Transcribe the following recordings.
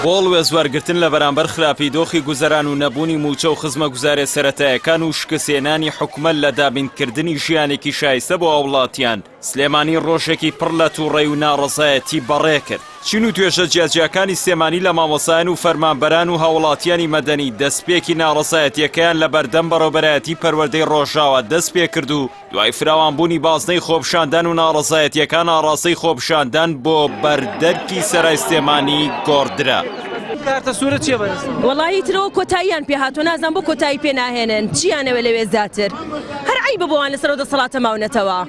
بۆ وێزوارگرتن لە بەرامبەر خراپی دۆخی گوزەران و نەبوونی موچە و خزمە گوزارێ سەرەتایەکان و شکستێنانی حکومەت لە دابینکردنی ژیانێکی شایستە بۆ وڵاتیان سلێمانی ڕۆژێکی پڕ لە تووڕێی و ناڕەزایەتی بەڕێ کرد. چین و توێژە جیاجیەکانی سلێمانی لە مامۆسایان و فەرمانبەران و هاوڵاتیانی مەدەنی دەستپێکی ناڕەزایەتیەکەیان لە بەردەم بەڕێوەبەرایەتی پەروەردەی ڕۆژاوە دەست پێ کرد و دوای فراوانبوونی بازنەی خۆپشاندان و ناڕەزایەتیەکان ئاڕاستەی خۆپشاندان بۆ بەردەرکی سەرای سلێمانی گۆڕدرا. کارتە سوورە چیە بەرز؟ وەڵی ترەوە کۆتاییان پێ هاتووە نازان بۆ کۆتایی پێ ناهێنن چیانەوە لەوێ زیاتر هەر عیبە بۆوان لەسەر دەسەڵاتە ماونەتەوە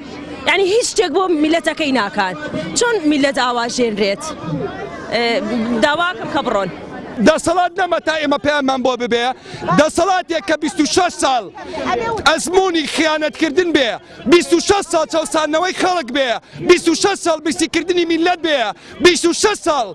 یعنی هیچ شتێک بۆ میلەتەکەی ناکات چۆن میلەت ئاواژێنرێت داواکەم کە بڕۆن. دەسەڵات نەمە تا ئێمە پێیانمان بۆ ببێ دەسەڵاتێک کە 26 ساڵ ئەزمموی خیانەتکردن بێ 26 ساڵ چەسانەوەی خەڵک بێ 26 ساڵ بیستیکردنی میلەت بێ 26 ساڵ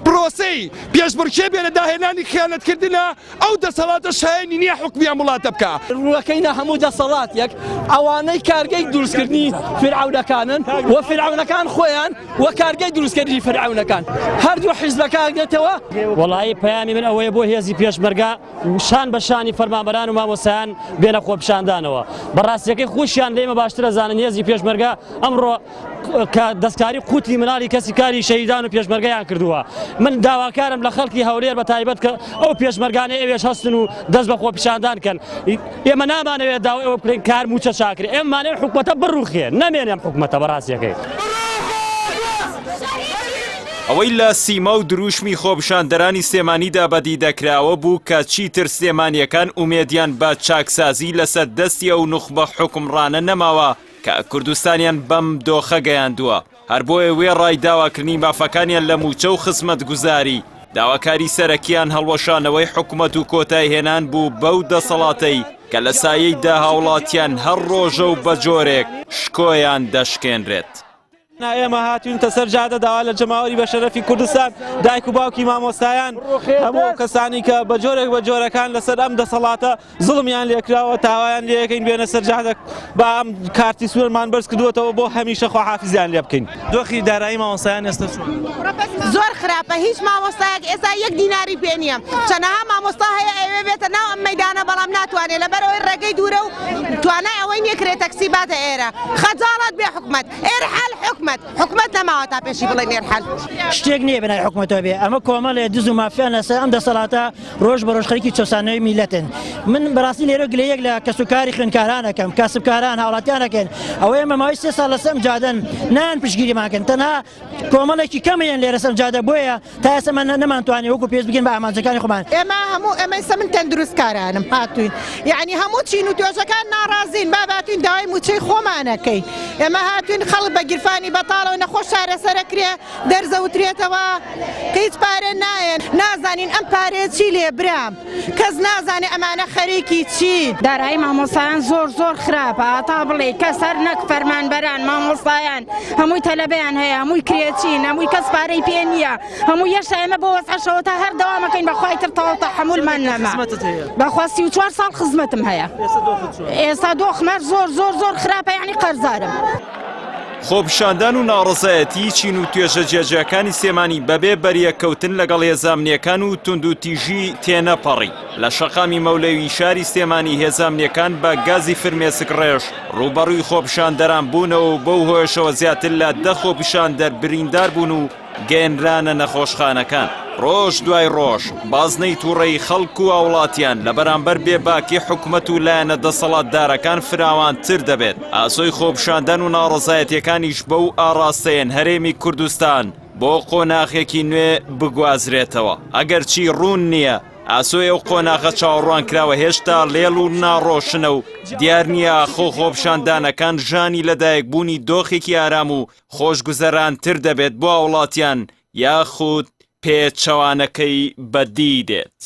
پرۆسەی پێشبڕکێ بێ لە داهێنانی خیانەتکردنە ئەو دەسەڵاتە شایانی نییە حکمیان وڵاتە بکە. ڕوەکەینە هەموو دەسەڵاتێک ئەوانەی کارگەی دروستکردنی فرعونەکانن و فرعونەکان خۆیان وە کارگەی دروستکردنی فرعونەکان هەردوو حیزبەکان دێتەوە. وەڵی پەیامی من ئەوەیە بۆ هێزی پێشمەرگە شان بە شانی فەرمانبەران و مامۆسایان بێنە خۆپشاندانەوە بەڕاستیەکەی خۆشیان لێمە باشتر ئەزانن هێزی پێشمەرگە ئەمڕۆ کە دەستکاری قوتی مناڵی کەسی کاری شەهیدان و پێشمەرگەیان کردووە. من داواکارم لە خەڵکی هەولێر بە تایبەت کە ئەو پێشمەرگانە ئێوێش هەستن و دەست بە خۆپشاندان کەن. ئێمە نامانەوێت داوای ئەوە بکەین کار موچە چاکرێ ئێمەمانەوێت حکومەتە بڕوخێ نەمێنێم حکومەتە بەڕاستیەکەی. ئەوەی لە سیما و دروشمی خۆپشاندەرانی سلێمانیدا بەدی دەکراوە بوو کە چیتر سلێمانیەکان ئومێدیان بە چاکسازی لەسەر دەستی ئەو نوخبە حکومڕانە نەماوە کە کوردستانیان بەم دۆخە گەیاندووە. هەر بۆیە وێ ڕای داواکردنی مافەکانیان لە موچە و خزمەت گوزاری داواکاری سەرەکیان هەڵوەشانەوەی حکومەت و کۆتای هێنان بوو بەو دەسەڵاتەی کە لە سایەیدا هاوڵاتیان هەر ڕۆژە و بە جۆرێک شکۆیان دەشکێنرێت. ئێمە هاتوونتە سەر جادە داوا لە جەماوەری بە شەرەفی کوردستان دایک و باوکی مامۆستایان هەموو کەسانی کە بە جۆرێک بە جۆرەکان لەسەر ئەم دەسەڵاتە زڵمیان لێکراوە تاوایان لێەکەین بێنە سەر جادە با ئەم کارتی سوورمان بەرز کردووەتەوە بۆ هەمیشە خۆحافیزیان لێ بکەین. دۆخی دارایی مامۆستایان ئێستا چۆن؟ زۆر خراپە هیچ مامۆستایەک ئێستا 1 دیناری پێ نییە چەنەها مامۆستا هەیە ئەوێ بێتە ناو ئەم مەیدانە بەڵام ناتوانێت لەبەرەوەی ڕێگەی دوورە و توانای ئەوەی نێکرێت تەکسی باتە ئێرە خەجاڵەت بێ حکومەت ئێرحال حکومەت نەماوە تا پێشی بڵێن ئێرحال شتێک نییە بەنای حکومەتەوە بێ ئەمە کۆمەڵێ دز و مافیان لەسەر ئەم دەسەڵاتە ڕۆژ بە ڕۆژ خەریکی چۆسانەوەی میلەتن. من بەڕاستی لێرە گلەیەک لە کەسوکاری خوێندکارانەکەم کاسبکاران هاوڵاتیانەکەن ئەوەیە مەماوەی 3 ساڵ لەسەر ئەم جادەن نان پشگیریمانکەن تەنها کۆمەڵێکی کەمیان لێرە سەر جادە بۆیە تا ئێستا نەمانتوانێت وەکو پێش بگەین بە ئامانجەکانی خۆمان. ئێمە من تەندروستکارانم هاتوین یعنی هەموو چین و توێژەکان ناڕازین باباتوین داوای موچەی خۆمانەکەی ئێمە هاتوین خەڵک بە گیرفانی بەتاڵەوە نەخۆش شارەسەرەکرێ دەرزەوترێتەوە کە هیچ پارێ نایەن نازانین ئەم پارێ چی لێ برام کەس نازانێ ئەمانە خەریکی چین. دارایی مامۆستایان زۆر خراپە ئاتا بڵێ کەس هەر نەک فەرمانبەران مامۆستایان هەمووی تەلەبەیان هەیە هەمووی کرێچین هەمووی کەس پارەی پێ نییە هەموو یەشە ئێمە بۆ وەسعەشەوە تا هەر دەوامەکەین بەخوای تر تەواو تەحموولمان نەما بەخوا 34 ساڵ خزمەتم هەیە ئێستا دۆخمەر زۆر خراپە یعنی قەرزارم. خۆپشاندان و ناڕزایەتی چین و توێژە جێجیەکانی سلێمانی بەبێ بەریەکەوتن لەگەڵ هێزامنیەکان و تونند و تیژی تێنەپەڕی. لە شەقامی مەولەوی شاری سلێمانی هێزامنیەکان بە گازی فرمێسک ڕێژ ڕوبەڕووی خۆپشاندەران بوونەوە و بەو هۆیشەوە زیاتر لە 10 خۆپشاندەر بریندار بوون و گەێنرانە نەخۆشخانەکان. ڕۆژ دوای ڕۆژ بازنەی تووڕەی خەڵک و هاوڵاتیان لە بەرامبەر بێباکی حکومەت و لایەنە دەسەڵاتدارەکان فراوانتر دەبێت. ئاسۆی خۆپشاندان و ناڕزایەتیەکانیش بەو ئاڕاستەیەن هەرێمی کوردستان بۆ قۆناغێکی نوێ بگوازرێتەوە. ئەگەر چی ڕوون نییە ئاسۆی ئەو قۆناغە چاوەڕوان کراوە هێشتا لێڵ و ناڕۆشنە و دیار نییە خۆپشاندانەکان ژانی لەدایکبوونی دۆخێکی ئارام و خۆشگوزەرانتر دەبێت بۆ وڵاتیان یاخود پێچەوانەکەی بەدی دێت.